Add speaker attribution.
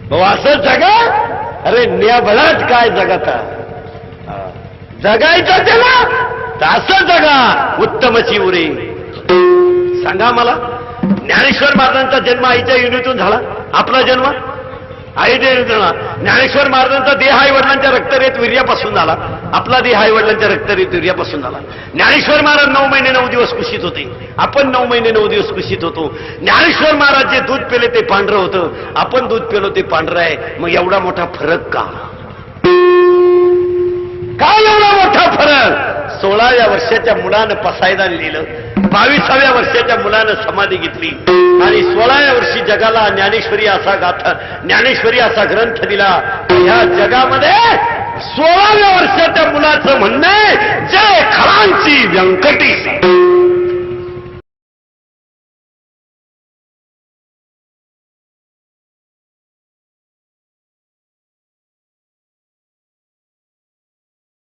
Speaker 1: भाऊ असं जगा. अरे न्याबळात काय जगता, जगायचं त्याला तर असं जगा उत्तमची उरे. सांगा मला, ज्ञानेश्वर महाराजांचा जन्म आईच्या योनीतून झाला. आपला जन्म आईच्या योनीतून झाला. ज्ञानेश्वर महाराजांचा देह आई वडिलांच्या रक्तरेत वीर्यापासून झाला. आपला देह आई वडिलांच्या रक्तरेत वीर्यापासून झाला. ज्ञानेश्वर महाराज 9 महिने 9 दिवस कुशीत होते. आपण 9 महिने 9 दिवस कुशीत होतो. ज्ञानेश्वर महाराज जे दूध पेले ते पांढरं होतं, आपण दूध पेलो ते पांढरं आहे. मग एवढा मोठा फरक का? काय एवढा मोठा फरक? 16व्या वर्षाच्या मुलानं पसायदान लिहिलं, 22व्या वर्षाच्या मुलानं समाधी घेतली आणि 16व्या वर्षी जगाला ज्ञानेश्वरी असा गाथा, ज्ञानेश्वरी असा ग्रंथ दिला. ह्या जगामध्ये 16व्या वर्षाच्या मुलाचं म्हणणं जय खळांची व्यंकटी.